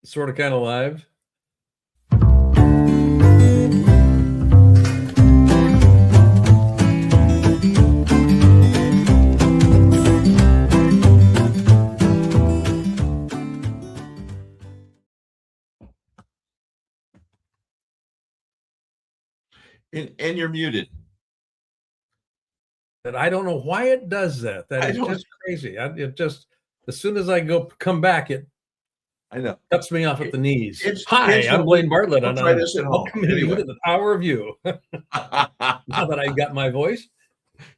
sort of kind of live. And you're muted. And I don't know why it does that. That is just crazy. It just, as soon as I come back, I know. Cuts me off at the knees. Hi, I'm Blaine Bartlett, and try this at home. Welcoming you to the power of you. Now that I got my voice.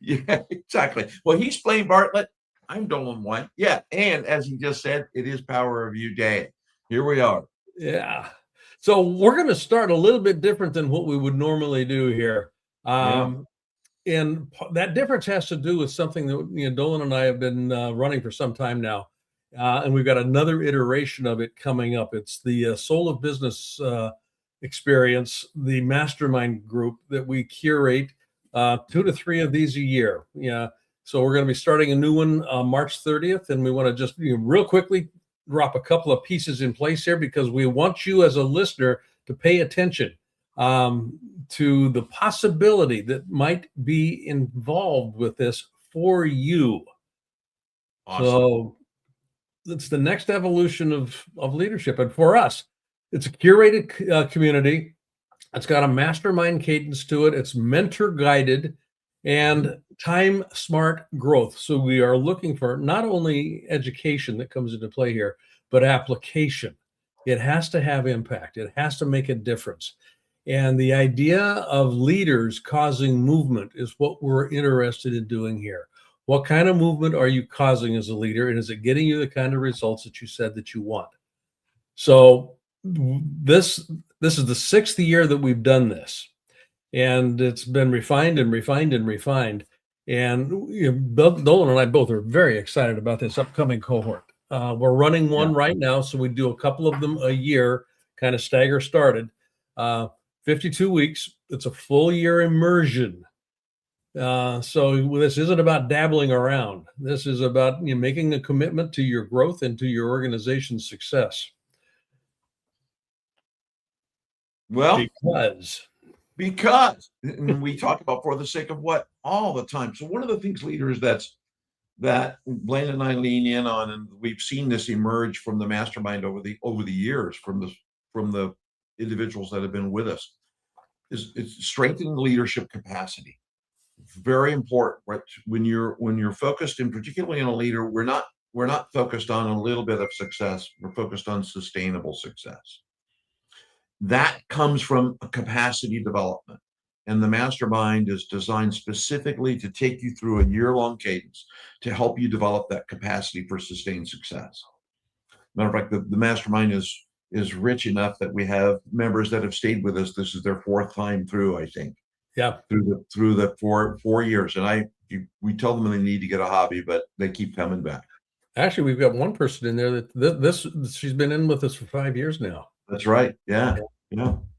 Yeah, exactly. Well, he's Blaine Bartlett. I'm Doland White. Yeah, and as he just said, it is Power of You Day. Here we are. Yeah. So we're going to start a little bit different than what we would normally do here. And that difference has to do with something that Dolan and I have been running for some time now. And we've got another iteration of it coming up. It's the Soul of Business experience, the mastermind group that we curate 2 to 3 of these a year. Yeah. So we're going to be starting a new one March 30th. And we want to just real quickly drop a couple of pieces in place here because we want you as a listener to pay attention to the possibility that might be involved with this for you. Awesome. So it's the next evolution of leadership. And for us, it's a curated community. It's got a mastermind cadence to it. It's mentor guided and time smart growth. So we are looking for not only education that comes into play here, but application. It has to have impact. It has to make a difference. And the idea of leaders causing movement is what we're interested in doing here. What kind of movement are you causing as a leader? And is it getting you the kind of results that you said that you want? So this is the 6th year that we've done this. And it's been refined and refined and refined. And Dolan and I both are very excited about this upcoming cohort. We're running one right now. So we do a couple of them a year, kind of stagger started. 52 weeks. It's a full year immersion. So this isn't about dabbling around. This is about making a commitment to your growth and to your organization's success. Well, because we talk about for the sake of what all the time. So one of the things leaders that Blaine and I lean in on, and we've seen this emerge from the mastermind over the years from the individuals that have been with us, is it's strengthening leadership capacity. Very important, right? When you're focused, and particularly in a leader, we're not focused on a little bit of success. We're focused on sustainable success. That comes from capacity development. And the mastermind is designed specifically to take you through a year-long cadence to help you develop that capacity for sustained success. Matter of fact, the mastermind is rich enough that we have members that have stayed with us. This is their 4th time through, I think. Yeah. Through the 4 years. And we tell them they need to get a hobby, but they keep coming back. Actually, we've got one person in there that she's been in with us for 5 years now. That's right. Yeah. And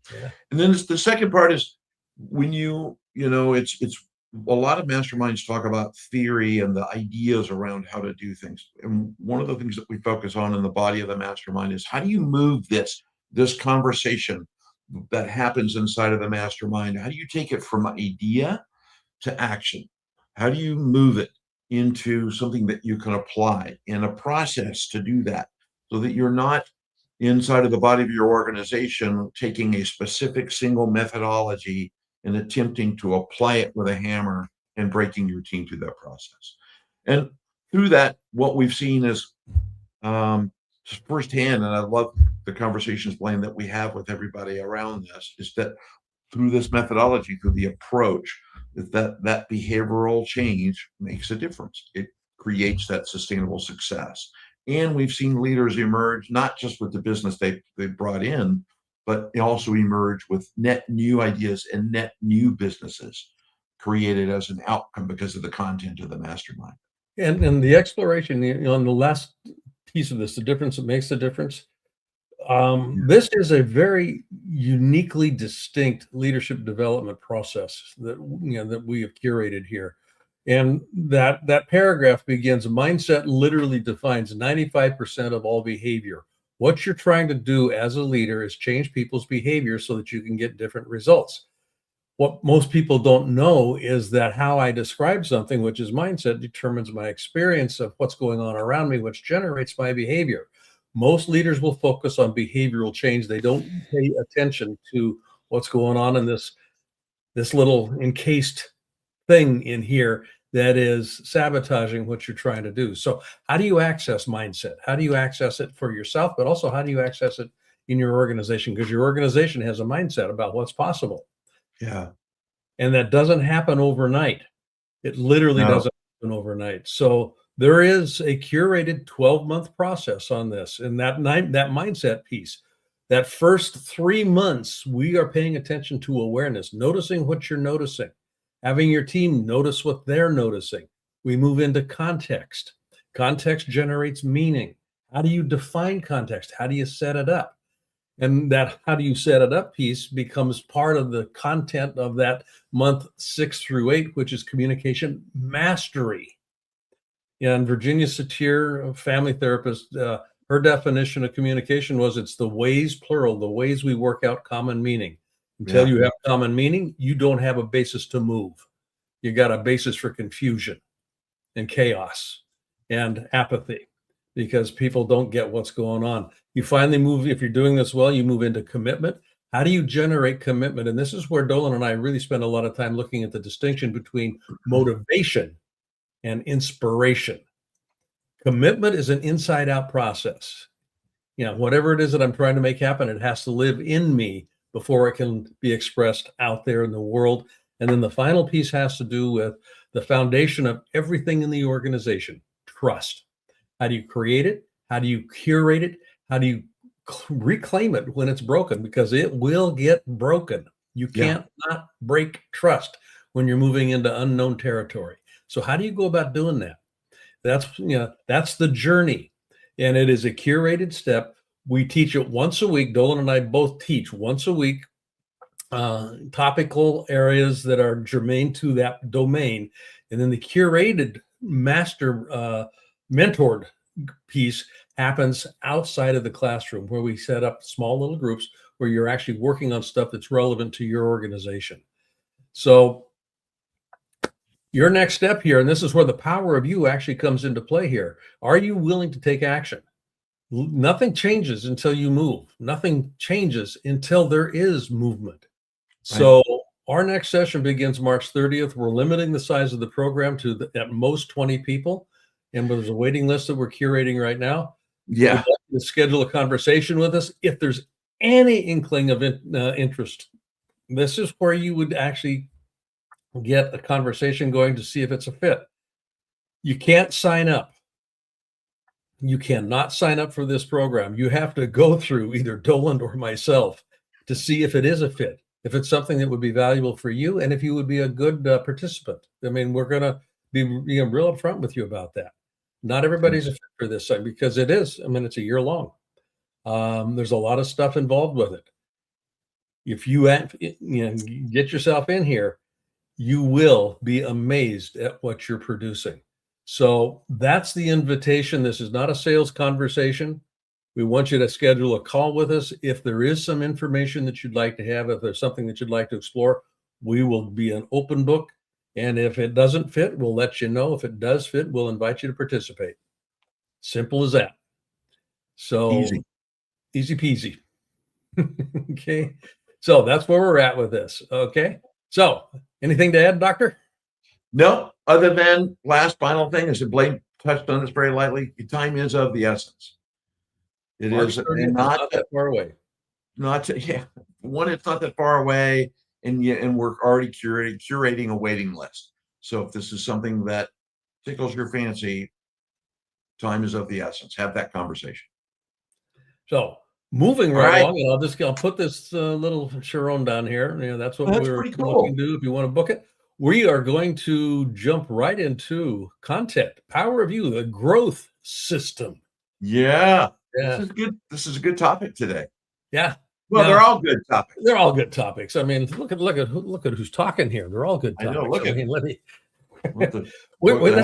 then the second part is when it's a lot of masterminds talk about theory and the ideas around how to do things. And one of the things that we focus on in the body of the mastermind is how do you move this conversation that happens inside of the mastermind? How do you take it from idea to action? How do you move it into something that you can apply in a process to do that, so that you're not inside of the body of your organization taking a specific single methodology and attempting to apply it with a hammer and breaking your team through that process. And through that, what we've seen is firsthand, and I love the conversations, Blaine, that we have with everybody around this, is that through this methodology, through the approach, that behavioral change makes a difference. It creates that sustainable success. And we've seen leaders emerge, not just with the business they brought in, but also emerge with net new ideas and net new businesses created as an outcome because of the content of the mastermind. And the exploration on the last piece of this, the difference that makes the difference. This is a very uniquely distinct leadership development process that we have curated here. And that paragraph begins, mindset literally defines 95% of all behavior. What you're trying to do as a leader is change people's behavior so that you can get different results. What most people don't know is that how I describe something, which is mindset, determines my experience of what's going on around me, which generates my behavior. Most leaders will focus on behavioral change. They don't pay attention to what's going on in this little encased thing in here that is sabotaging what you're trying to do. So how do you access mindset? How do you access it for yourself, but also how do you access it in your organization? Because your organization has a mindset about what's possible. Yeah. And that doesn't happen overnight. It literally No. doesn't happen overnight. So there is a curated 12-month process on this. And that mindset piece, that first 3 months, we are paying attention to awareness, noticing what you're noticing, having your team notice what they're noticing. We move into context. Context generates meaning. How do you define context? How do you set it up? And that how do you set it up piece becomes part of the content of that month 6 through 8, which is communication mastery. And Virginia Satir, a family therapist, her definition of communication was it's the ways, plural, the ways we work out common meaning. Until you have common meaning, you don't have a basis to move. You got a basis for confusion and chaos and apathy because people don't get what's going on. You finally move, if you're doing this well, you move into commitment. How do you generate commitment? And this is where Doland and I really spend a lot of time looking at the distinction between motivation and inspiration. Commitment is an inside out process. You know, whatever it is that I'm trying to make happen, it has to live in me before it can be expressed out there in the world. And then the final piece has to do with the foundation of everything in the organization, trust. How do you create it? How do you curate it? How do you reclaim it when it's broken? Because it will get broken. You can't not break trust when you're moving into unknown territory. So how do you go about doing that? That's the journey. And it is a curated step. We teach it once a week. Doland and I both teach once a week topical areas that are germane to that domain. And then the curated master mentored piece happens outside of the classroom where we set up small little groups where you're actually working on stuff that's relevant to your organization. So your next step here, and this is where the power of you actually comes into play here. Are you willing to take action? Nothing changes until you move. Nothing changes until there is movement. So our next session begins March 30th. We're limiting the size of the program to at most 20 people. And there's a waiting list that we're curating right now. Yeah. We'd like you to schedule a conversation with us. If there's any inkling of interest, this is where you would actually get a conversation going to see if it's a fit. You can't sign up. You cannot sign up for this program. You have to go through either Doland or myself to see if it is a fit, if it's something that would be valuable for you, and if you would be a good participant. I mean, we're going to be real upfront with you about that. Not everybody's a fit for this site because it is. I mean, it's a year long. There's a lot of stuff involved with it. If you get yourself in here, you will be amazed at what you're producing. So that's the invitation. This is not a sales conversation. We want you to schedule a call with us. If there is some information that you'd like to have, if there's something that you'd like to explore, we will be an open book. And if it doesn't fit, we'll let you know. If it does fit, we'll invite you to participate. Simple as that. So easy peasy. Okay. So that's where we're at with this. Okay. So anything to add, Doctor? No, other than last final thing, as Blaine touched on this very lightly, your time is of the essence. It March is 30th, and not that far away. One, it's not that far away, and we're already curating a waiting list. So if this is something that tickles your fancy, time is of the essence. Have that conversation. So moving right along, and I'll put this little Sharon down here. That's what we're looking to do. If you want to book it, we are going to jump right into content, power of you, the growth system. Yeah. This is good. This is a good topic today. Yeah. Well, they're all good topics. They're all good topics. I mean, look at who's talking here. They're all good topics. I know. Look at. Let me. Wait,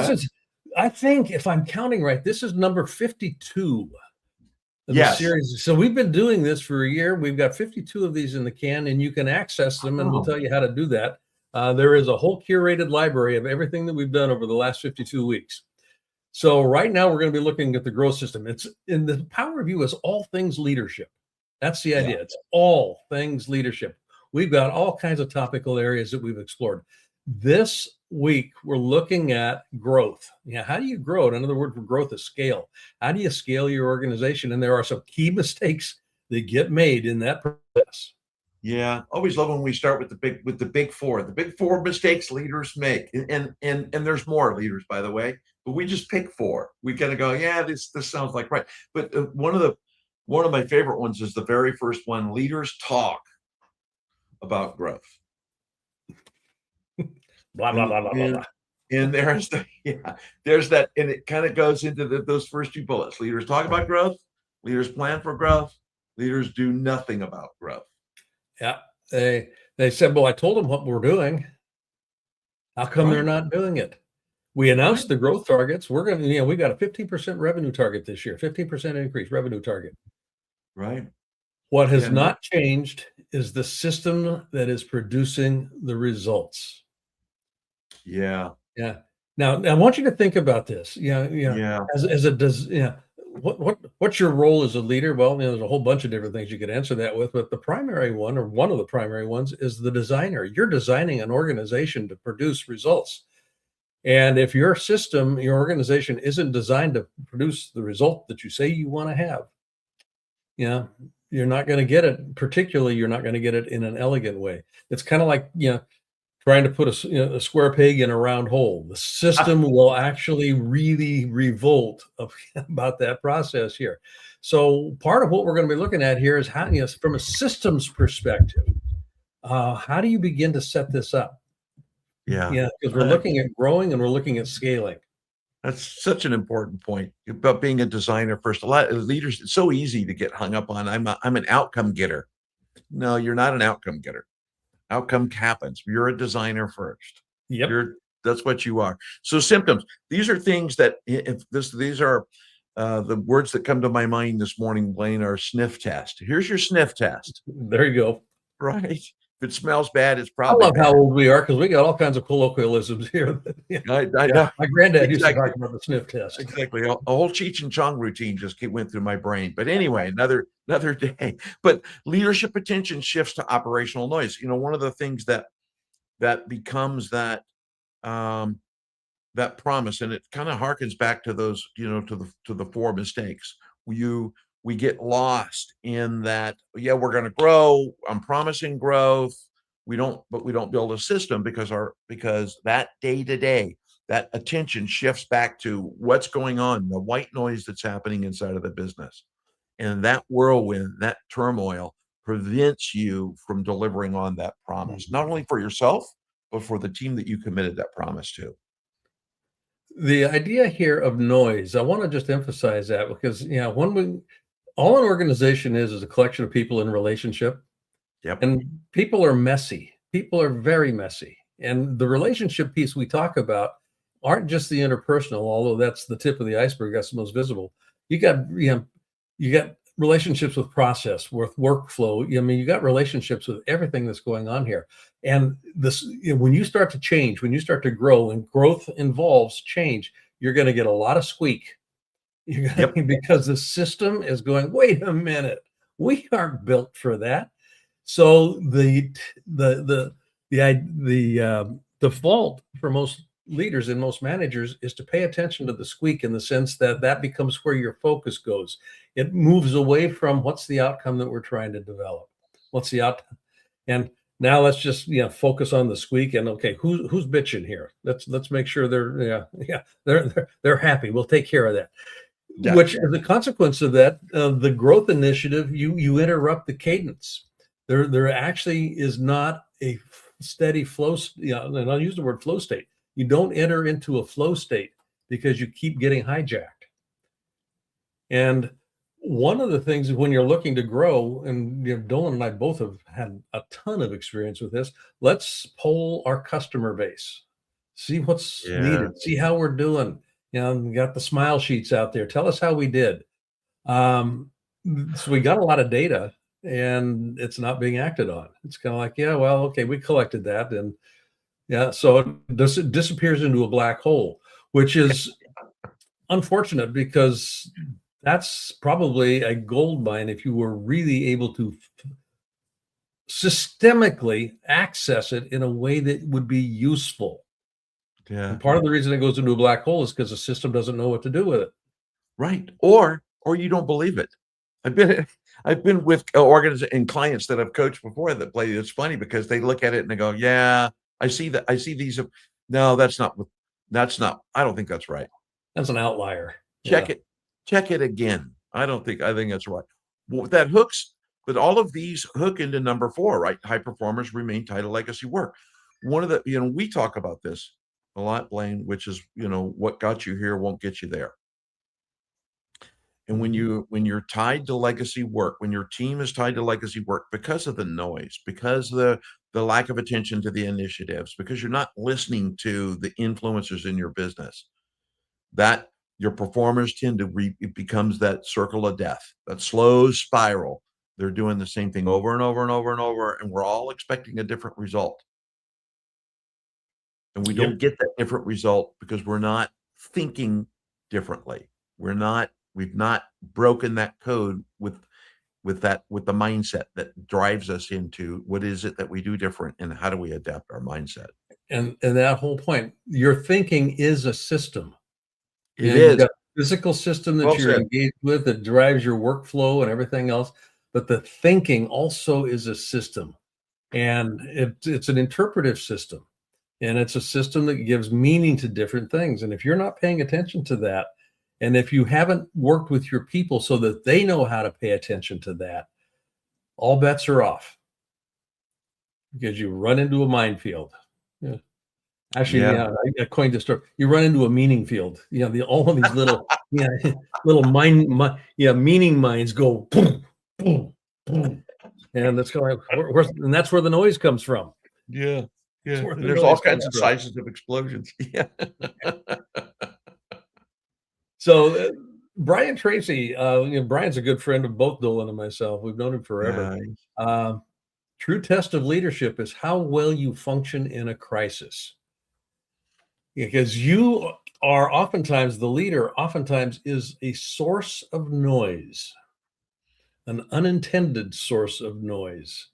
I think if I'm counting right, this is number 52. The Yes. series. So we've been doing this for a year. We've got 52 of these in the can, and you can access them, and we'll tell you how to do that. There is a whole curated library of everything that we've done over the last 52 weeks. So right now we're going to be looking at the growth system. It's in the power of you is all things leadership. That's the idea. It's all things leadership. We've got all kinds of topical areas that we've explored. This week, we're looking at growth. How do you grow? In other words, growth is scale. How do you scale your organization? And there are some key mistakes that get made in that process. Yeah, always love when we start with the big four. The big four mistakes leaders make, and there's more leaders, by the way. But we just pick four. We kind of go, yeah, this sounds like right. But one of my favorite ones is the very first one. Leaders talk about growth. Blah blah blah blah blah blah. And there's that, and it kind of goes into those first two bullets. Leaders talk about growth. Leaders plan for growth. Leaders do nothing about growth. Yeah, they said, well, I told them what we're doing. How come they're not doing it? We announced the growth targets. We're going to, we got a 15% revenue target this year, 15% increase revenue target. Right. What has not changed is the system that is producing the results. Yeah. Yeah. Now I want you to think about this. Yeah. What's your role as a leader? Well, there's a whole bunch of different things you could answer that with, but the primary one, or one of the primary ones, is the designer. You're designing an organization to produce results. And if your system, your organization isn't designed to produce the result that you say you want to have, you're not going to get it. Particularly, you're not going to get it in an elegant way. It's kind of like, trying to put a square peg in a round hole. The system will actually really revolt about that process here. So part of what we're going to be looking at here is how, from a systems perspective, how do you begin to set this up? Yeah, because we're looking at growing and we're looking at scaling. That's such an important point about being a designer first. A lot of leaders, it's so easy to get hung up on, I'm an outcome getter. No, you're not an outcome getter. Outcome happens. You're a designer first. Yep. That's what you are. So symptoms, these are things that these are the words that come to my mind this morning, Blaine, are sniff test. Here's your sniff test. There you go. Right. If it smells bad, it's probably I love bad. how old we are, because we got all kinds of colloquialisms here. I know. My granddad used to talk about the sniff test. Exactly. A whole Cheech and Chong routine just went through my brain. But anyway, another day. But leadership attention shifts to operational noise. One of the things that becomes that that promise, and it kind of harkens back to those, to the four mistakes. We get lost in that. Yeah, we're going to grow. I'm promising growth. We don't build a system because that day to day, that attention shifts back to what's going on, the white noise that's happening inside of the business. And that whirlwind, that turmoil prevents you from delivering on that promise, not only for yourself, but for the team that you committed that promise to. The idea here of noise, I want to just emphasize that, because, all an organization is a collection of people in relationship. Yep. And people are messy. People are very messy. And the relationship piece we talk about aren't just the interpersonal, although that's the tip of the iceberg. That's the most visible. You got relationships with process, with workflow. You got relationships with everything that's going on here. And this, when you start to change, when you start to grow, and growth involves change, you're going to get a lot of squeak. Because the system is going, wait a minute, we aren't built for that. So the default for most leaders and most managers is to pay attention to the squeak, in the sense that becomes where your focus goes. It moves away from what's the outcome that we're trying to develop. What's the outcome? And now let's just focus on the squeak, and okay, who's bitching here? Let's make sure they're happy. We'll take care of that. Yeah. Which, as a consequence of that, the growth initiative, you interrupt the cadence. There actually is not a steady flow. And I'll use the word flow state. You don't enter into a flow state because you keep getting hijacked. And one of the things when you're looking to grow, and Doland and I both have had a ton of experience with this, let's poll our customer base, see what's needed, see how we're doing. We got the smile sheets out there. Tell us how we did. So we got a lot of data and it's not being acted on. It's kind of like, yeah, well, okay, we collected that. And yeah, so it disappears into a black hole, which is unfortunate because that's probably a gold mine if you were really able to systemically access it in a way that would be useful. Yeah. And part of the reason it goes into a black hole is because the system doesn't know what to do with it. Right. Or you don't believe it. I've been with organizations and clients that I've coached before that play. It's funny because they look at it and they go, yeah, I see that. I see these. No, that's not, I don't think that's right. That's an outlier. Check it again. I think that's right. Well, that hooks, but all of these hook into number 4, right? High performers remain tied to legacy work. One of the, we talk about this a lot, Blaine, which is, what got you here won't get you there. And when you're tied to legacy work, when your team is tied to legacy work because of the noise, because the lack of attention to the initiatives, because you're not listening to the influencers in your business, that your performers tend to it becomes that circle of death, that slow spiral. They're doing the same thing over and over and over and over, and we're all expecting a different result. And we don't get that different result because we're not thinking differently. We've not broken that code with the mindset that drives us into what is it that we do different and how do we adapt our mindset. And that whole point, your thinking is a system. It is. You've got a physical system that you're engaged with that drives your workflow and everything else, but the thinking also is a system, and it's an interpretive system, and it's a system that gives meaning to different things. And if you're not paying attention to that, and if you haven't worked with your people so that they know how to pay attention to that, all bets are off because you run into a minefield. Yeah. Actually, I coined this term. You run into a meaning field. All of these little, little meaning mines go boom, boom, boom, and that's going. And that's where the noise comes from. Yeah. There's all kinds of sizes of explosions. Yeah. So, Brian Tracy, Brian's a good friend of both Doland and myself. We've known him forever. True test of leadership is how well you function in a crisis. Because you are oftentimes the leader, oftentimes is a source of noise, an unintended source of noise.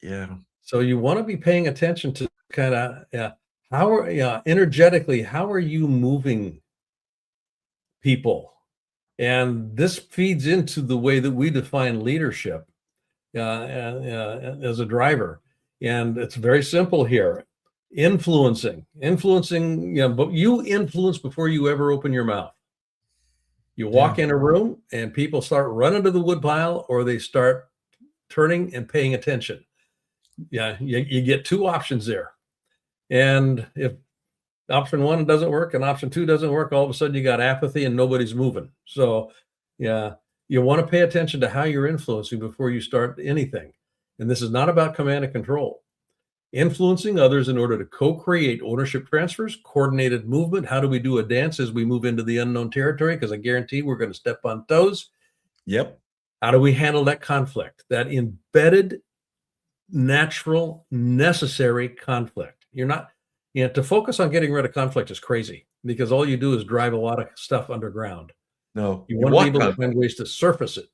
Yeah. So you want to be paying attention to kind of energetically, how are you moving people? And this feeds into the way that we define leadership as a driver. And it's very simple here. Influencing, but you influence before you ever open your mouth. You walk in a room and people start running to the woodpile, or they start turning and paying attention. You get 2 options there. And if option 1 doesn't work and option 2 doesn't work, all of a sudden you got apathy and nobody's moving. So you want to pay attention to how you're influencing before you start anything. And this is not about command and control. Influencing others in order to co-create ownership transfers, coordinated movement. How do we do a dance as we move into the unknown territory? Because I guarantee we're going to step on toes. Yep. How do we handle that conflict? That embedded, natural, necessary conflict. You're not, to focus on getting rid of conflict is crazy because all you do is drive a lot of stuff underground. No, you want to be able to find ways to surface it.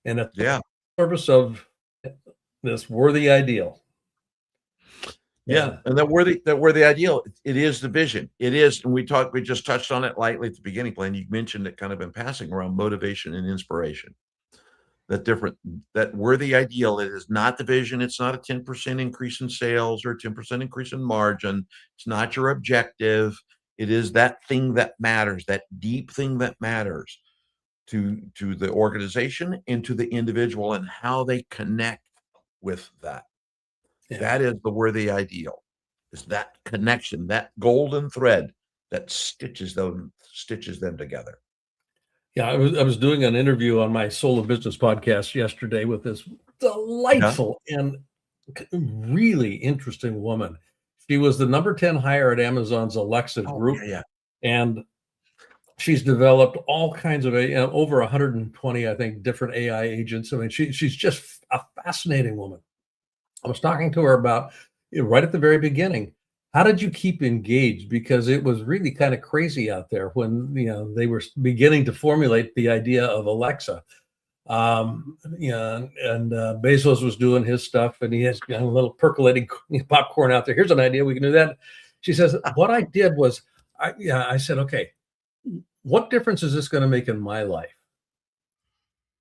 And at the service of this worthy ideal. Yeah, and that worthy ideal, it is the vision. It is, and we just touched on it lightly at the beginning, Blaine. You mentioned it kind of in passing around motivation and inspiration. That worthy ideal, it is not the vision. It's not a 10% increase in sales or a 10% increase in margin. It's not your objective. It is that thing that matters, that deep thing that matters to the organization and to the individual and how they connect with that. Yeah. That is the worthy ideal, is that connection, that golden thread that stitches them together. Yeah, I was doing an interview on my Solo Business podcast yesterday with this delightful and really interesting woman. She was the number 10 hire at Amazon's Alexa group. Yeah. And She's developed all kinds of over 120, I think, different AI agents. I mean, she's just a fascinating woman. I was talking to her about right at the very beginning. How did you keep engaged? Because it was really kind of crazy out there when they were beginning to formulate the idea of Alexa. And Bezos was doing his stuff, and he has a little percolating popcorn out there. Here's an idea, we can do that. She says, what I did was, I said, okay, what difference is this going to make in my life?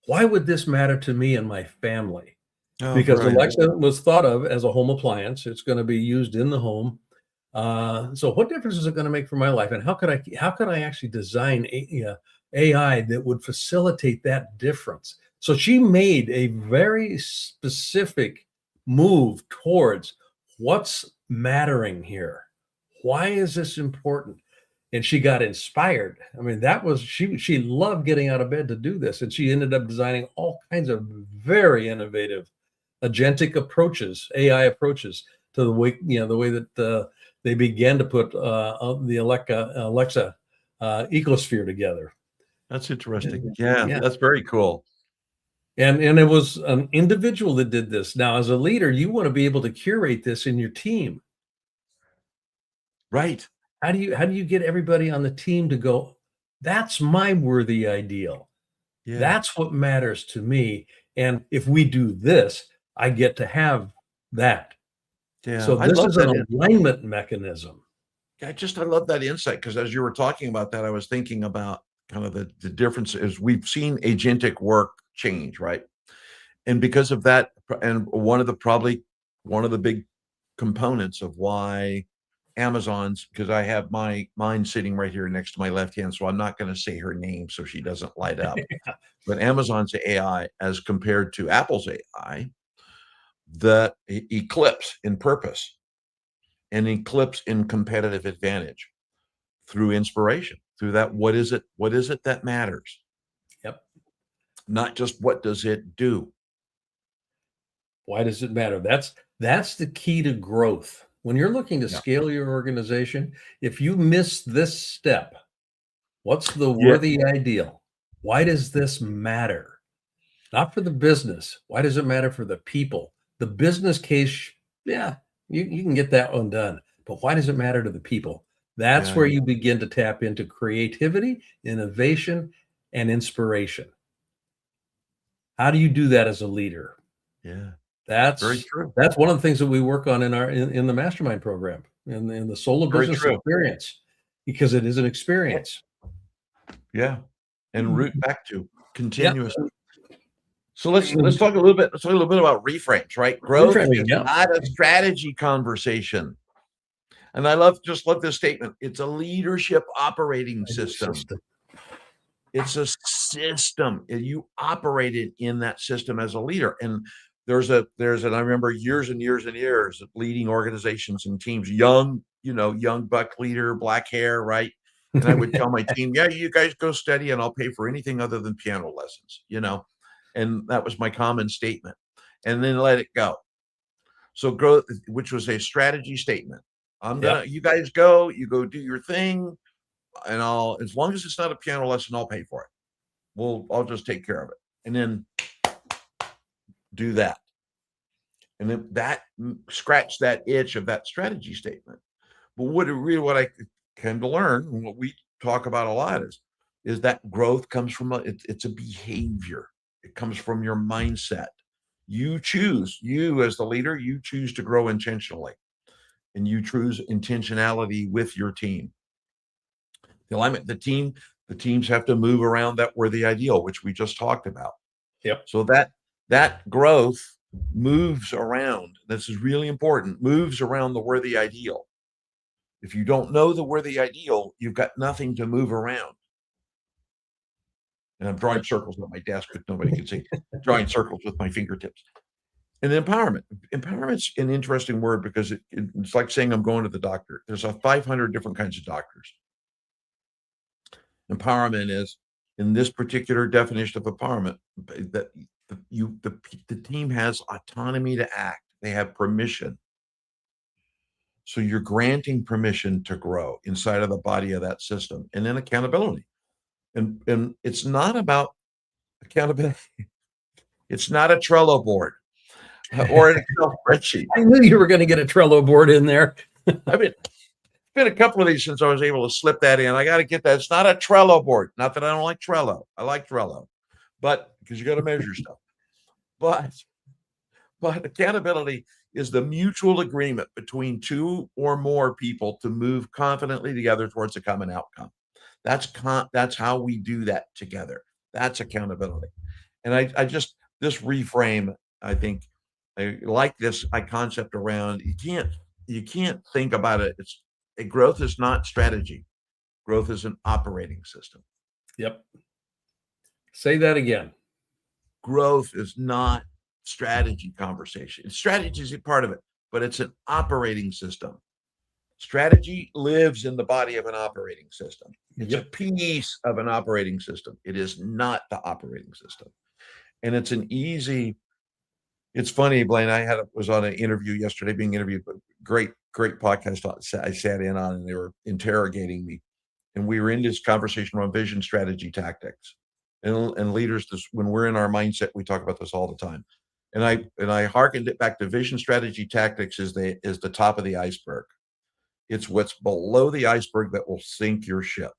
Why would this matter to me and my family? Because Alexa was thought of as a home appliance. It's going to be used in the home. So what difference is it going to make for my life? And how could I actually design AI that would facilitate that difference? So she made a very specific move towards what's mattering here. Why is this important? And she got inspired. I mean, she loved getting out of bed to do this. And she ended up designing all kinds of very innovative agentic approaches, AI approaches to the way that they began to put the Alexa ecosphere together. That's interesting. Yeah, that's very cool. And it was an individual that did this. Now, as a leader, you want to be able to curate this in your team. Right. How do you get everybody on the team to go, that's my worthy ideal. Yeah. That's what matters to me. And if we do this, I get to have that. Yeah. So this is an alignment mechanism. I love that insight, because as you were talking about that, I was thinking about kind of the difference is we've seen agentic work change, right? And because of that, and one of the big components of why Amazon's, because I have mine sitting right here next to my left hand, so I'm not going to say her name so she doesn't light up. But Amazon's AI, as compared to Apple's AI, the eclipse in purpose and eclipse in competitive advantage through inspiration, through that what is it that matters? Yep. Not just what does it do. Why does it matter? That's the key to growth. When you're looking to scale your organization, if you miss this step, what's the worthy ideal? Why does this matter? Not for the business. Why does it matter for the people? The business case, you can get that one done. But why does it matter to the people? That's where you begin to tap into creativity, innovation, and inspiration. How do you do that as a leader? Yeah. That's very true. That's one of the things that we work on in the mastermind program, in the solo business experience, because it is an experience. Yeah. And root back to continuous. So let's talk a little bit about reframes, right? Growth is not a strategy conversation. And I love this statement. It's a leadership operating system. It's a system. You operated in that system as a leader. And I remember years and years and years of leading organizations and teams, young buck leader, black hair, right? And I would tell my team, you guys go study and I'll pay for anything other than piano lessons, and that was my common statement, and then let it go. So growth, which was a strategy statement. You guys go do your thing, and as long as it's not a piano lesson, I'll pay for it. I'll just take care of it. And then do that. And then that scratch that itch of that strategy statement. But what I came to learn, and what we talk about a lot is that growth comes from it's a behavior. It comes from your mindset. You as the leader, you choose to grow intentionally, and you choose intentionality with your team. The alignment, the teams have to move around that worthy ideal, which we just talked about. Yep. So that growth moves around. This is really important. Moves around the worthy ideal. If you don't know the worthy ideal, you've got nothing to move around. And I'm drawing circles on my desk, but nobody can see. Drawing circles with my fingertips. And empowerment. Empowerment's an interesting word, because it's like saying I'm going to the doctor. There's 500 different kinds of doctors. Empowerment is, in this particular definition of empowerment, that the team has autonomy to act. They have permission. So you're granting permission to grow inside of the body of that system. And then accountability. And it's not about accountability. It's not a Trello board or an Excel spreadsheet. I knew you were going to get a Trello board in there. I mean, it's been a couple of these since I was able to slip that in. I got to get that. It's not a Trello board. Not that I don't like Trello. I like Trello, but because you got to measure stuff. But accountability is the mutual agreement between two or more people to move confidently together towards a common outcome. That's how we do that together. That's accountability. And I just, this reframe, I think I like this concept around, you can't think about it. Growth is not strategy. Growth is an operating system. Yep. Say that again. Growth is not strategy conversation. Strategy is a part of it, but it's an operating system. Strategy lives in the body of an operating system. It's a piece of an operating system. It is not the operating system. And it's funny, Blaine, was on an interview yesterday, being interviewed, but great podcast I sat in on, and they were interrogating me. And we were in this conversation around vision, strategy, tactics. And leaders, when we're in our mindset, we talk about this all the time. And I hearkened it back to vision, strategy, tactics is the top of the iceberg. It's what's below the iceberg that will sink your ship.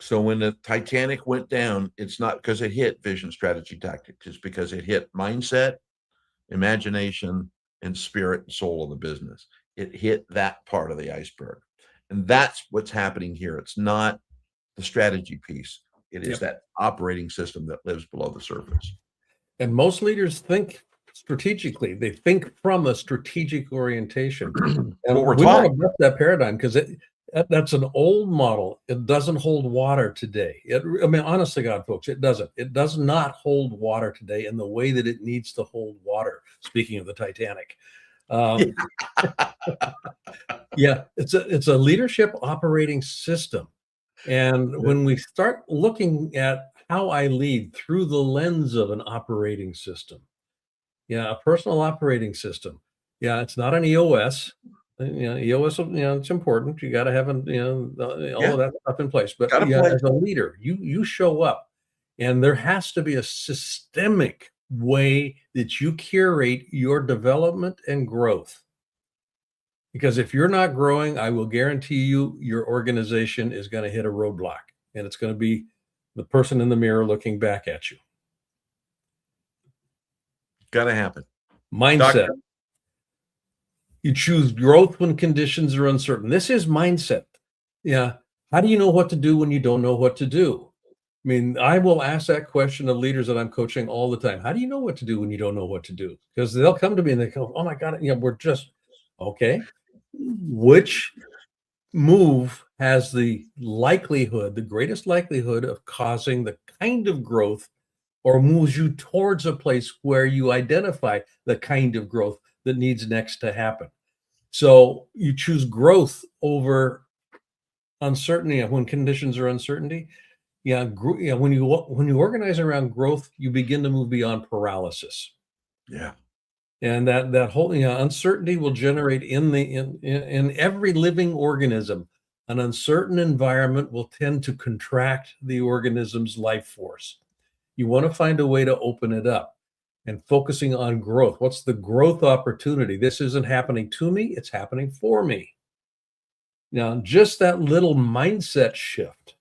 So when the Titanic went down, it's not because it hit vision, strategy, tactics. It's because it hit mindset, imagination, and spirit and soul of the business. It hit that part of the iceberg. And that's what's happening here. It's not the strategy piece. It is that operating system that lives below the surface. And most leaders think strategically. They think from a strategic orientation. And we want to break that paradigm, because that's an old model. It doesn't hold water today. Honestly, God, folks, it doesn't. It does not hold water today in the way that it needs to hold water. Speaking of the Titanic. It's a leadership operating system. And when we start looking at how I lead through the lens of an operating system, a personal operating system. It's not an EOS. EOS, it's important. You got to have, all of that stuff in place. But as a leader, you show up, and there has to be a systemic way that you curate your development and growth. Because if you're not growing, I will guarantee you your organization is going to hit a roadblock, and it's going to be the person in the mirror looking back at you. Got to happen. Mindset. Doctor. You choose growth when conditions are uncertain. This is mindset. How do you know what to do when you don't know what to do? I will ask that question of leaders that I'm coaching all the time. How do you know what to do when you don't know what to do? Because they'll come to me and they go, oh my God, we're just, okay. Which move has the greatest likelihood of causing the kind of growth, or moves you towards a place where you identify the kind of growth that needs next to happen? So you choose growth over uncertainty when conditions are uncertainty. When you organize around growth, you begin to move beyond paralysis. And that whole uncertainty will generate in every living organism. An uncertain environment will tend to contract the organism's life force. You want to find a way to open it up, and focusing on growth. What's the growth opportunity? This isn't happening to me, it's happening for me. Now, just that little mindset shift.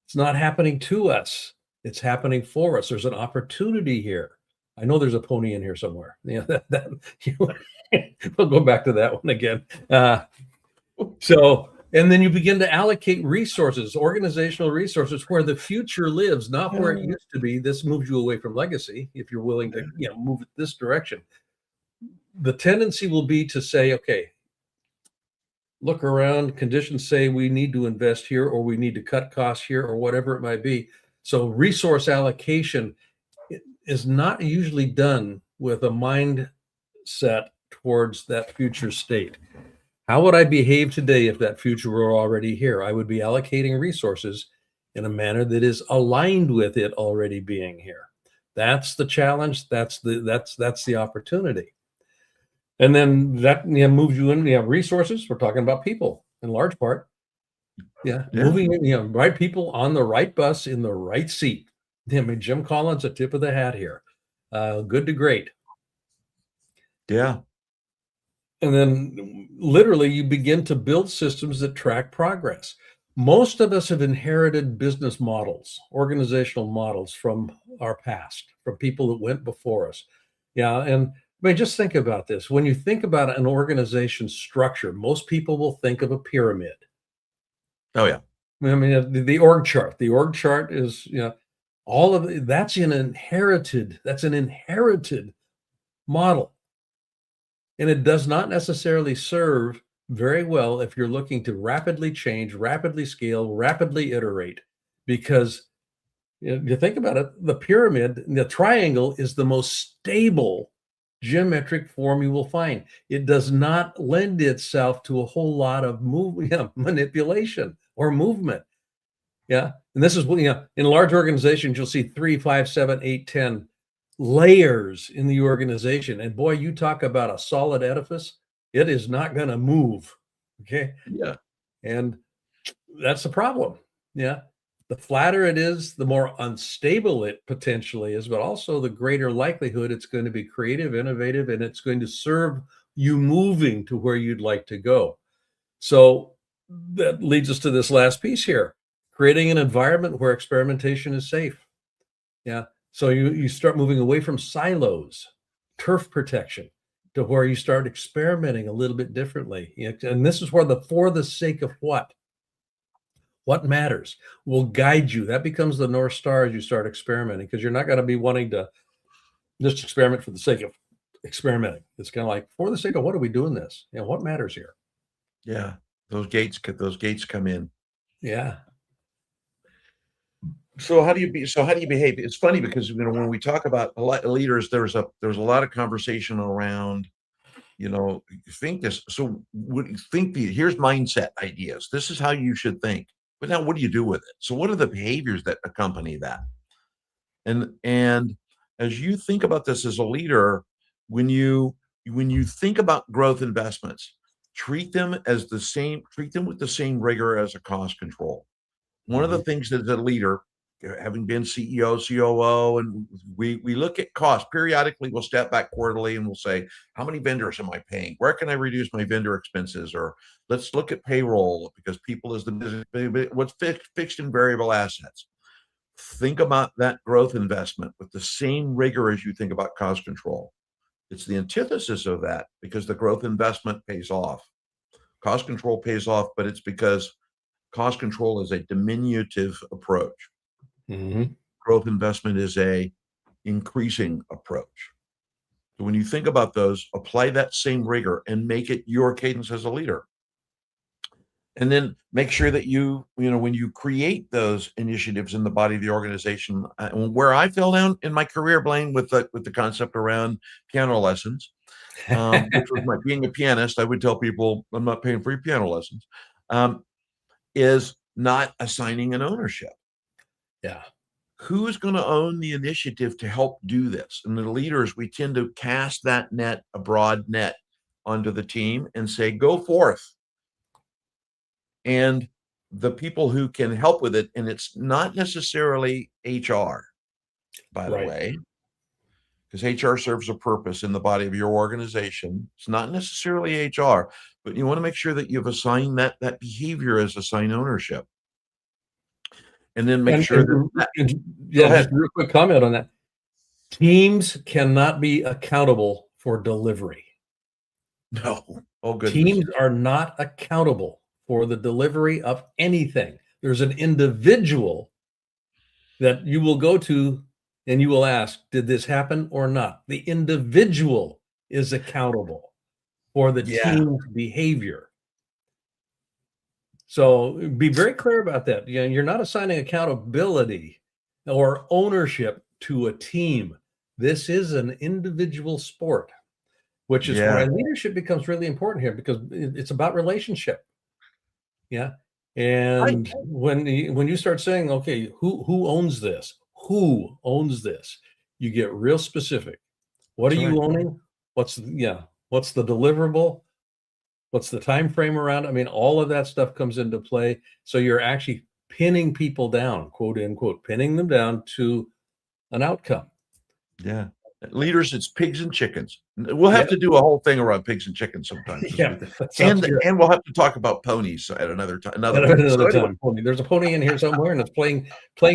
It's not happening to us, it's happening for us. There's an opportunity here. I know there's a pony in here somewhere. We'll go back to that one again. And then you begin to allocate resources, organizational resources, where the future lives, not where it used to be. This moves you away from legacy if you're willing to move it this direction. The tendency will be to say, okay, look around, conditions say we need to invest here, or we need to cut costs here, or whatever it might be. So resource allocation is not usually done with a mindset towards that future state. How would I behave today if that future were already here? I would be allocating resources in a manner that is aligned with it already being here. That's the challenge. That's the opportunity. And then that moves you in. Resources. We're talking about people in large part. Yeah, Yeah. moving, right people on the right bus in the right seat. I mean, Jim Collins, a tip of the hat here. Good to great. Yeah. And then literally you begin to build systems that track progress. Most of us have inherited business models, organizational models from our past, from people that went before us. Yeah. And I mean, just think about this. When you think about an organization structure, most people will think of a pyramid. Oh yeah. I mean, the org chart. The org chart is, all of that's that's an inherited model. And it does not necessarily serve very well if you're looking to rapidly change, rapidly scale, rapidly iterate, because you think about it, the pyramid, the triangle is the most stable geometric form you will find. It does not lend itself to a whole lot of manipulation or movement. Yeah. And this is what, in large organizations, you'll see 3, 5, 7, 8, 10 layers in the organization. And boy, you talk about a solid edifice, it is not going to move. Okay. Yeah. And that's the problem. Yeah. The flatter it is, the more unstable it potentially is, but also the greater likelihood it's going to be creative, innovative, and it's going to serve you moving to where you'd like to go. So that leads us to this last piece here, creating an environment where experimentation is safe. Yeah. So you start moving away from silos, turf protection, to where you start experimenting a little bit differently. And this is where the for the sake of what matters will guide you. That becomes the North Star as you start experimenting, because you're not going to be wanting to just experiment for the sake of experimenting. It's kind of like, for the sake of what are we doing this? What matters here? Yeah. Those gates come in. Yeah. So how do you behave? It's funny because when we talk about a lot of leaders, there's a lot of conversation around, think this. So what you think here's mindset ideas. This is how you should think. But now what do you do with it? So what are the behaviors that accompany that? And as you think about this as a leader, when you think about growth investments, treat them with the same rigor as a cost control. One of the things that as a leader, having been CEO, COO, and we look at costs periodically, we'll step back quarterly and we'll say, how many vendors am I paying? Where can I reduce my vendor expenses? Or let's look at payroll, because people is the business, what's fixed and variable assets. Think about that growth investment with the same rigor as you think about cost control. It's the antithesis of that, because the growth investment pays off. Cost control pays off, but it's because cost control is a diminutive approach. Growth investment is a increasing approach. So when you think about those, apply that same rigor and make it your cadence as a leader. And then make sure that when you create those initiatives in the body of the organization, where I fell down in my career, Blaine, with the concept around piano lessons, which was being a pianist, I would tell people I'm not paying for your piano lessons, is not assigning an ownership. Yeah. Who's going to own the initiative to help do this? And the leaders, we tend to cast that net, a broad net, onto the team and say, go forth. And the people who can help with it, and it's not necessarily HR, by the way, because HR serves a purpose in the body of your organization. It's not necessarily HR, but you want to make sure that you've assigned that behavior as assigned ownership. And then make sure that just a real quick comment on that. Teams cannot be accountable for delivery. No. Oh, goodness. Teams are not accountable for the delivery of anything. There's an individual that you will go to and you will ask, did this happen or not? The individual is accountable for the team's behavior. So be very clear about that. You're not assigning accountability or ownership to a team. This is an individual sport, which is why leadership becomes really important here, because it's about relationship. Yeah. And when you start saying, okay, who owns this? Who owns this? You get real specific. What are you owning? What's the deliverable? What's the time frame around? I mean, all of that stuff comes into play. So you're actually pinning people down, quote unquote, pinning them down to an outcome. Yeah. Leaders, it's pigs and chickens. We'll have Yeah. to do a whole thing around pigs and chickens sometimes. Yeah, that sounds good. And we'll have to talk about ponies at another time. Another time. Pony. There's a pony in here somewhere, and it's playing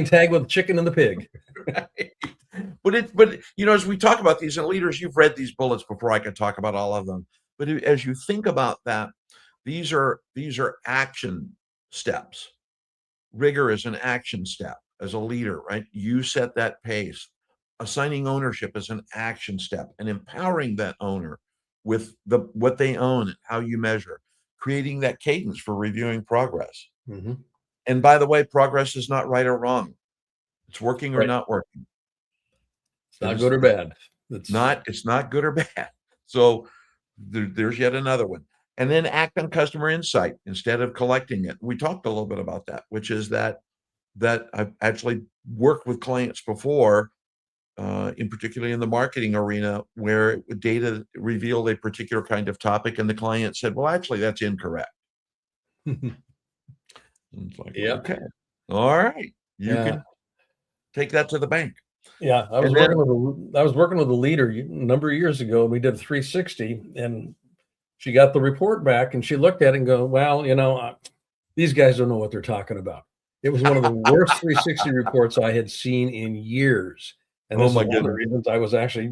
tag with the chicken and the pig. Right. But you know, as we talk about these, and leaders, you've read these bullets before I could talk about all of them. But as you think about that, these are action steps. Rigor is an action step as a leader, right? You set that pace. Assigning ownership is an action step, and empowering that owner with what they own and how you measure, creating that cadence for reviewing progress. Mm-hmm. And by the way, progress is not right or wrong. It's working or not working. It's not good or bad. It's not good or bad. So there's yet another one. And then act on customer insight instead of collecting it. We talked a little bit about that, which is that I've actually worked with clients before, in particularly in the marketing arena, where data revealed a particular kind of topic, and the client said, "Well, actually, that's incorrect." It's like, yeah, okay, all right, you can take that to the bank. Yeah, I was working with a leader a number of years ago. We did 360, and she got the report back, and she looked at it and go, "Well, you know, these guys don't know what they're talking about." It was one of the worst 360 reports I had seen in years. And this is one of the reasons I was actually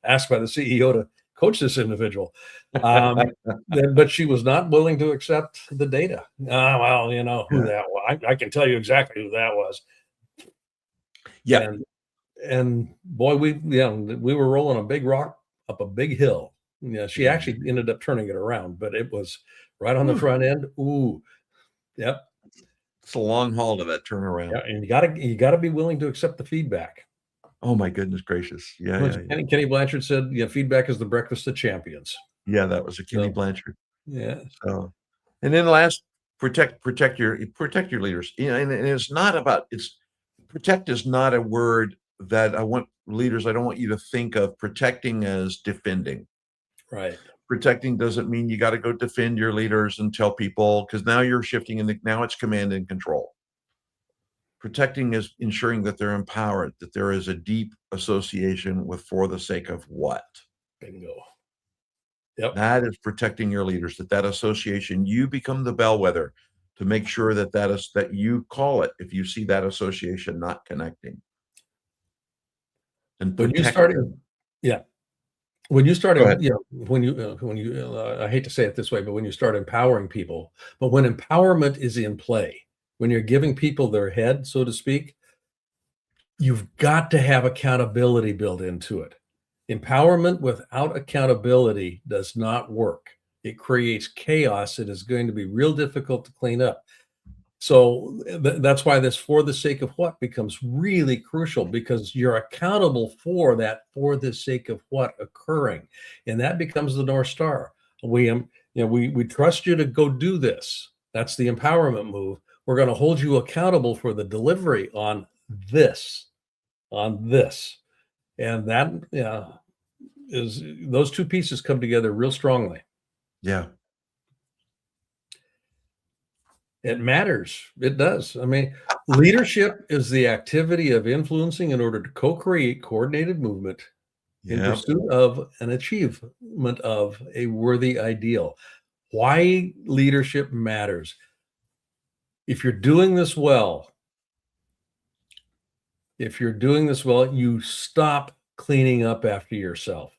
asked by the CEO to coach this individual. But she was not willing to accept the data. Well, you know who that was. I can tell you exactly who that was. Yeah. And boy, we were rolling a big rock up a big hill. Yeah, she actually ended up turning it around, but it was right on the front end. Ooh, yep. It's a long haul to that turnaround. Yeah, and you gotta be willing to accept the feedback. Oh my goodness gracious! Yeah, Kenny Blanchard said, "Yeah, feedback is the breakfast of champions." Yeah, that was a Kenny Blanchard. Yeah. So, and then last, protect your leaders. You know, and it's not about protect is not a word that I want leaders. I don't want you to think of protecting as defending. Right. Protecting doesn't mean you got to go defend your leaders and tell people, because now you're shifting now it's command and control. Protecting is ensuring that they're empowered, that there is a deep association with for the sake of what. Bingo. Yep. That is protecting your leaders, that association, you become the bellwether to make sure that you call it if you see that association not connecting. And when you started, I hate to say it this way, but when you start empowering people, but when empowerment is in play, when you're giving people their head, so to speak, you've got to have accountability built into it. Empowerment without accountability does not work. It creates chaos. It is going to be real difficult to clean up. So that's why this for the sake of what becomes really crucial, because you're accountable for that for the sake of what occurring. And that becomes the North Star. We trust you to go do this. That's the empowerment move. We're going to hold you accountable for the delivery on this. And that is those two pieces come together real strongly. Yeah. It matters. It does. I mean, leadership is the activity of influencing in order to co-create coordinated movement in pursuit of an achievement of a worthy ideal. Why leadership matters. If you're doing this well, you stop cleaning up after yourself.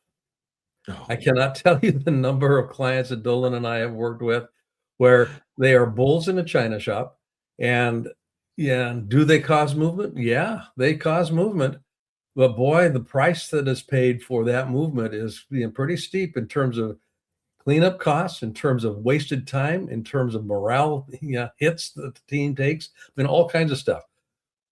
Oh. I cannot tell you the number of clients that Doland and I have worked with where they are bulls in a china shop, and do they cause movement? Yeah, they cause movement, but boy, the price that is paid for that movement is pretty steep in terms of cleanup costs, in terms of wasted time, in terms of morale hits that the team takes. I mean, all kinds of stuff.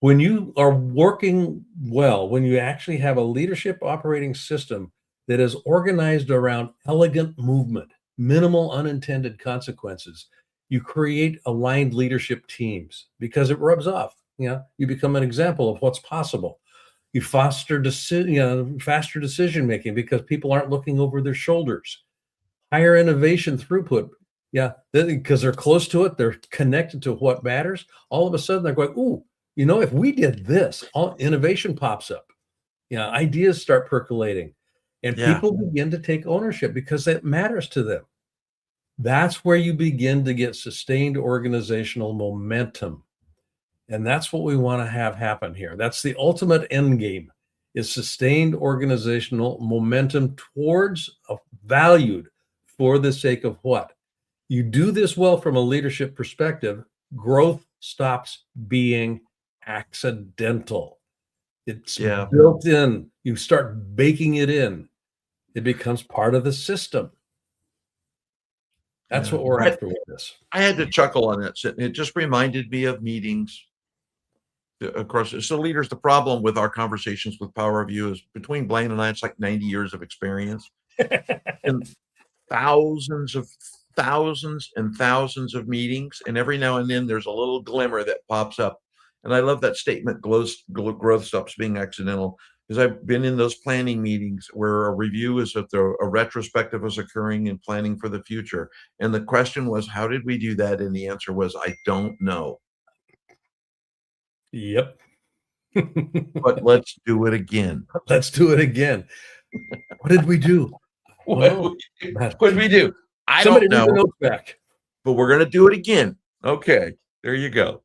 When you are working well, when you actually have a leadership operating system that is organized around elegant movement, minimal unintended consequences, you create aligned leadership teams because it rubs off. You become an example of what's possible. You foster faster decision making because people aren't looking over their shoulders. higher innovation throughput. Yeah, because they're close to it, they're connected to what matters. All of a sudden, they're going, "Ooh, if we did this, all innovation pops up. Yeah, ideas start percolating, and Yeah. people begin to take ownership because it matters to them. That's where you begin to get sustained organizational momentum. And that's what we want to have happen here. That's the ultimate end game is sustained organizational momentum towards a valued for the sake of what? You do this well from a leadership perspective, growth stops being accidental. It's Yeah. built in. You start baking it in. It becomes part of the system. That's Yeah. what we're after with this. I had to chuckle on that. It just reminded me of meetings. Of course, so leaders, the problem with our conversations with Power of You is between Blaine and I, it's like 90 years of experience and thousands and thousands of meetings. And every now and then there's a little glimmer that pops up. And I love that statement, growth stops being accidental, because I've been in those planning meetings where a review is if a retrospective is occurring and planning for the future. And the question was, how did we do that? And the answer was, I don't know. Yep. But let's do it again. Let's do it again. What did we do? What did we do? I Somebody don't read the know. notes back. But we're going to do it again. Okay, there you go.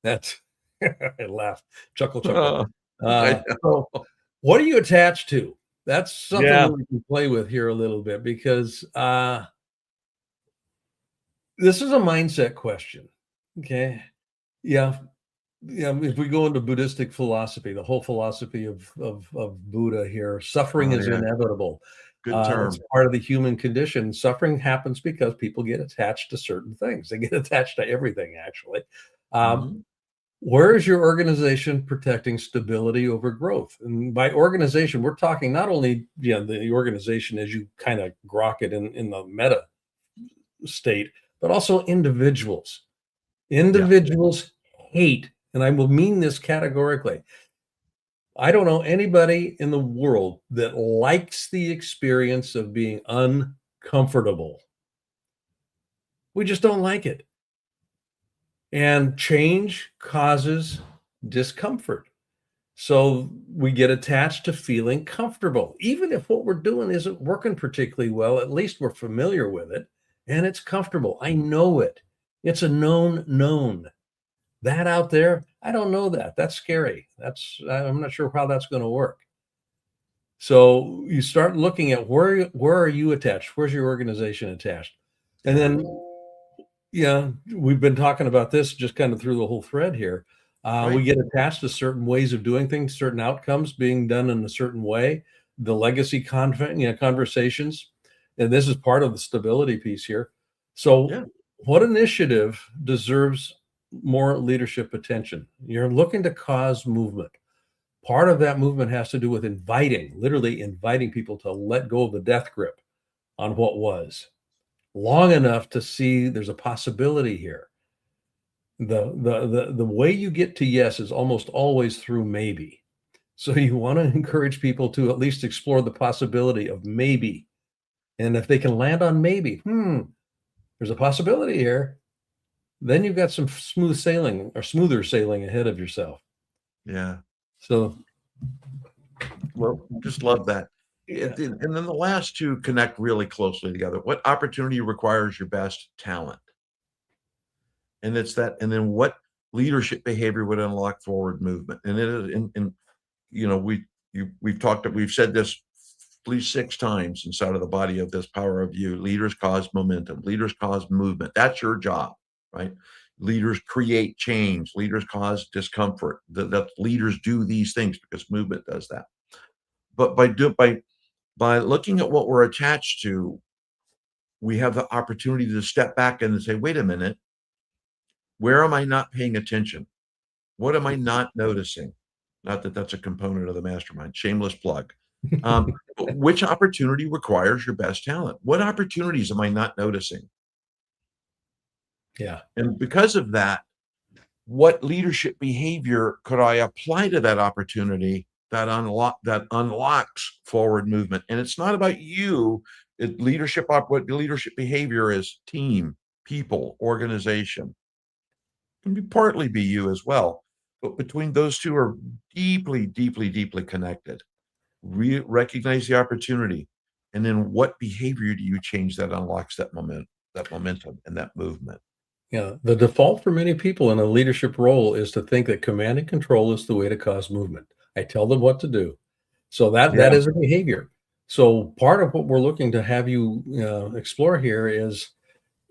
That's I laugh, chuckle. I So what are you attached to? That's something Yeah. that we can play with here a little bit because this is a mindset question. Okay. Yeah. Yeah. If we go into Buddhistic philosophy, the whole philosophy of Buddha here, suffering is yeah. inevitable. Good term. It's part of the human condition. Suffering happens because people get attached to certain things. They get attached to everything, actually. Where is your organization protecting stability over growth? And by organization, we're talking not only the organization as you kind of grok it in the meta state, but also individuals. Individuals hate, and I will mean this categorically. I don't know anybody in the world that likes the experience of being uncomfortable. We just don't like it. And change causes discomfort. So we get attached to feeling comfortable. Even if what we're doing isn't working particularly well, at least we're familiar with it and it's comfortable. I know it. It's a known. That out there, I don't know that. That's scary. I'm not sure how that's going to work. So you start looking at where are you attached? Where's your organization attached? And then we've been talking about this just kind of through the whole thread here. We get attached to certain ways of doing things, certain outcomes being done in a certain way, the legacy conversations. And this is part of the stability piece here. So what initiative deserves more leadership attention? You're looking to cause movement. Part of that movement has to do with literally inviting people to let go of the death grip on what was long enough to see there's a possibility here. The way you get to yes is almost always through maybe. So you want to encourage people to at least explore the possibility of maybe. And if they can land on maybe, there's a possibility here, then you've got some smoother sailing ahead of yourself. Yeah. So, well, just love that. And then the last two connect really closely together. What opportunity requires your best talent? And it's that, and then what leadership behavior would unlock forward movement? And it is, we've said this at least 6 times inside of the body of this Power of You. Leaders cause momentum. Leaders cause movement. That's your job, right? Leaders create change. Leaders cause discomfort. That leaders do these things because movement does that. But by looking at what we're attached to, we have the opportunity to step back and say, wait a minute, where am I not paying attention? What am I not noticing? Not that that's a component of the mastermind, shameless plug. Which opportunity requires your best talent? What opportunities am I not noticing? Yeah. And because of that, what leadership behavior could I apply to that opportunity that unlocks forward movement? And it's not about you What leadership behavior is: team, people, organization. Can be partly be you as well, but between those two are deeply, deeply, deeply connected. Recognize the opportunity, and then what behavior do you change that unlocks that momentum, and that movement? Yeah, the default for many people in a leadership role is to think that command and control is the way to cause movement. I tell them what to do. So that Yeah, is a behavior. So part of what we're looking to have you explore here is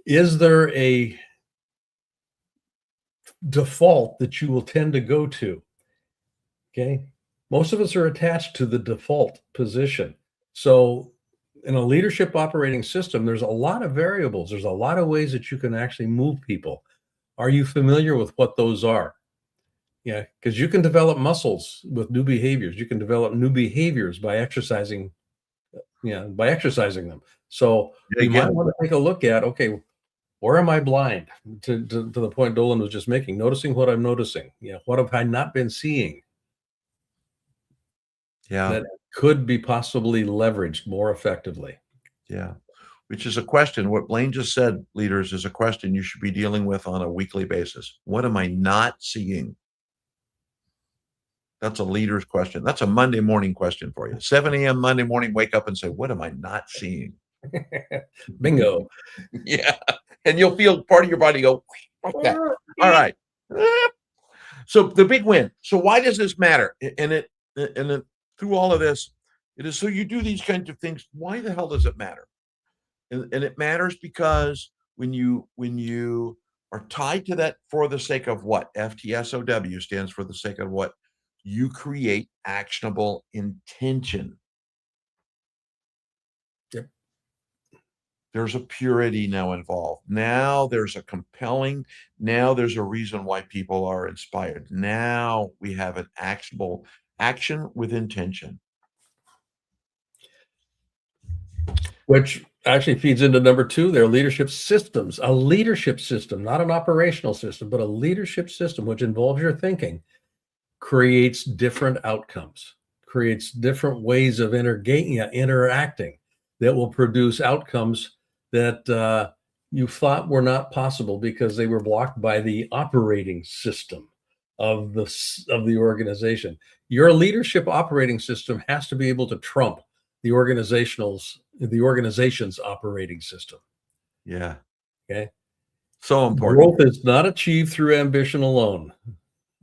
there a default that you will tend to go to? Okay. Most of us are attached to the default position. So in a leadership operating system, there's a lot of variables. There's a lot of ways that you can actually move people. Are you familiar with what those are? Yeah, because you can develop muscles with new behaviors. You can develop new behaviors by exercising, by exercising them. So yeah, we might again, want to take a look at, okay, where am I blind? To the point Doland was just making, noticing what I'm noticing. What have I not been seeing yeah, that could be possibly leveraged more effectively? yeah. Which is a question. What Blaine just said, leaders, is a question you should be dealing with on a weekly basis. What am I not seeing? That's a leader's question. That's a Monday morning question for you. 7 a.m. Monday morning, wake up and say, what am I not seeing? Bingo. Yeah. And you'll feel part of your body go, like that. All right. So the big win. So why does this matter? And through all of this, it is so you do these kinds of things. Why the hell does it matter? And it matters because when you are tied to that for the sake of what? FTSOW stands for the sake of what? You create actionable intention. Yep. There's a purity now involved. Now there's now there's a reason why people are inspired. Now we have an actionable action with intention. Which actually feeds into number two, their leadership systems. A leadership system, not an operational system, but a leadership system, which involves your thinking, creates different outcomes, creates different ways of interacting that will produce outcomes that you thought were not possible because they were blocked by the operating system of the organization. Your leadership operating system has to be able to trump the organization's operating system. Yeah. Okay. So important. Growth is not achieved through ambition alone.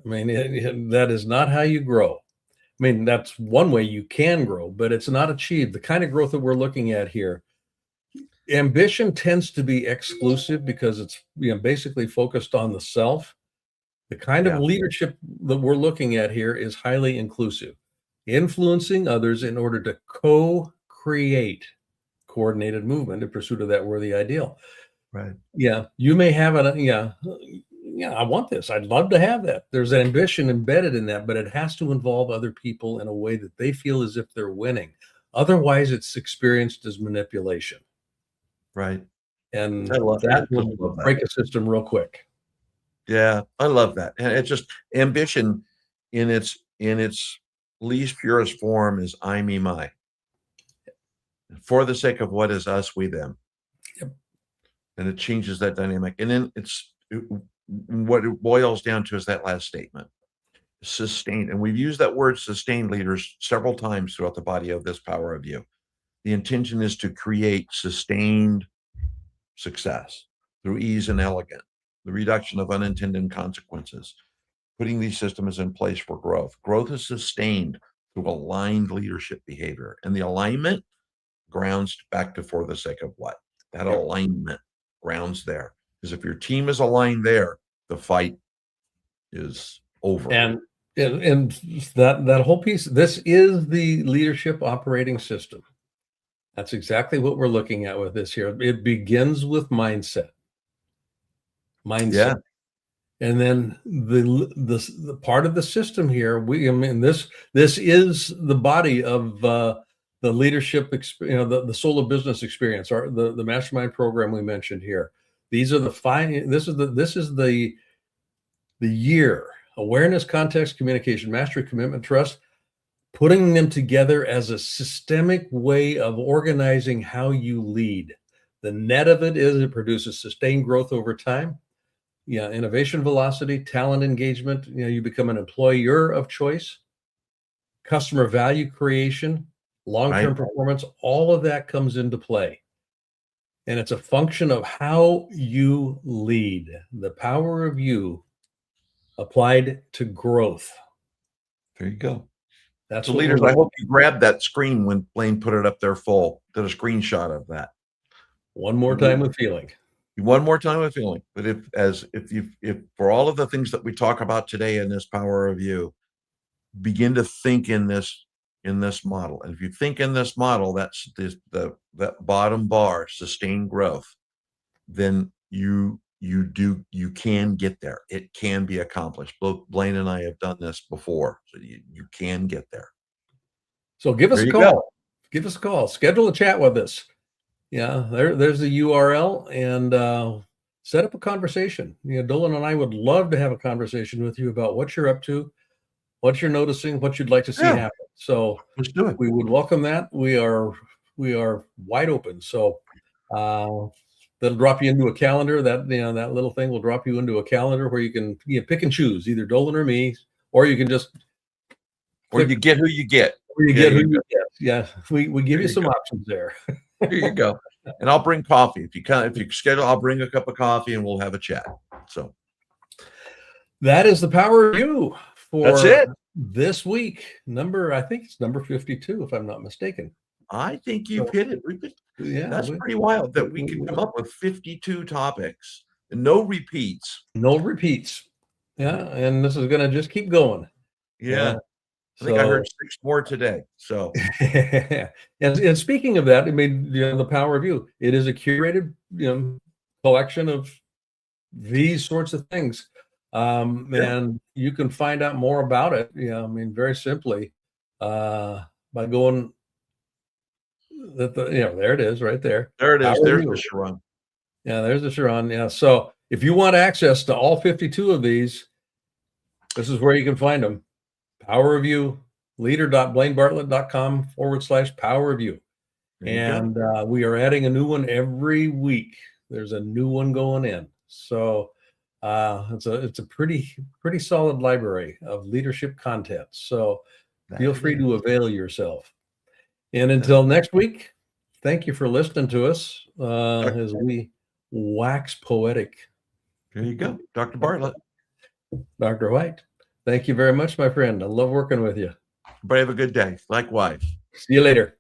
I mean, that is not how you grow. I mean, that's one way you can grow, but it's not achieved. The kind of growth that we're looking at here, ambition tends to be exclusive because it's basically focused on the self. The kind of leadership that we're looking at here is highly inclusive, influencing others in order to co-create coordinated movement in pursuit of that worthy ideal. Right. Yeah, you may have I want this. I'd love to have that. There's ambition embedded in that, but it has to involve other people in a way that they feel as if they're winning. Otherwise, it's experienced as manipulation. Right. And I love that that. will break a system real quick. Yeah, I love that. And it's just ambition in its least purest form is I, me, my. For the sake of what is us, we, them. Yep. And it changes that dynamic. And then what it boils down to is that last statement. Sustained. And we've used that word sustained, leaders, several times throughout the body of this Power of You. The intention is to create sustained success through ease and elegance, the reduction of unintended consequences, putting these systems in place for growth. Growth is sustained through aligned leadership behavior. And the alignment grounds back to for the sake of what? That alignment grounds there. Because if your team is aligned there, the fight is over. And that whole piece, this is the leadership operating system. That's exactly what we're looking at with this here. It begins with mindset. Yeah. And then the part of the system here, this is the body of the leadership, the solo business experience, or the mastermind program we mentioned here. These are this is the year: awareness, context, communication, mastery, commitment, trust. putting them together as a systemic way of organizing how you lead. The net of it is it produces sustained growth over time. Yeah, innovation velocity, talent engagement, you become an employer of choice, customer value creation, long-term performance, all of that comes into play. And it's a function of how you lead, the power of you applied to growth. There you go. That's So what leaders, we're I hope you grabbed that screen when Blaine put it up there full, did a screenshot of that. one more time with feeling. One more time with feeling. But if for all of the things that we talk about today in this power of you, begin to think in this model. And if you think in this model, that's that bottom bar, sustained growth, then you can get there. It can be accomplished. Both Blaine and I have done this before, so you can get there. So give us There a you call. go. Give us a call. Schedule a chat with us. Yeah, there's the URL, and set up a conversation. Dolan and I would love to have a conversation with you about what you're up to, what you're noticing, what you'd like to see happen. So Let's do it. we would welcome that. We are wide open. So that'll drop you into a calendar. That that little thing will drop you into a calendar where you can pick and choose either Dolan or me, or you can just or you get who you get. Or you get who you get. Yeah, we give you some options there. Here you go. And I'll bring coffee. If you schedule, I'll bring a cup of coffee and we'll have a chat. So that is the power of you for that's it. This week. I think it's number 52, if I'm not mistaken. I think you've hit it. That's pretty wild that we could come up with 52 topics and no repeats. No repeats. Yeah, and this is going to just keep going. Yeah. I think I heard 6 more today. So, and speaking of that, I mean, the power of you. It is a curated, collection of these sorts of things, and you can find out more about it. I mean, very simply, by going. There it is, right there. There it is. There's the Sharon. Yeah, there's the Sharon. Yeah. So if you want access to all 52 of these, this is where you can find them. Power of You, leader.blainebartlett.com/power of you. And we are adding a new one every week. There's a new one going in. So it's a pretty solid library of leadership content. So feel free to avail yourself. And until next week, thank you for listening to us as we wax poetic. There you go, Dr. Bartlett. Dr. White. Thank you very much, my friend. I love working with you. Everybody have a good day. Likewise. See you later.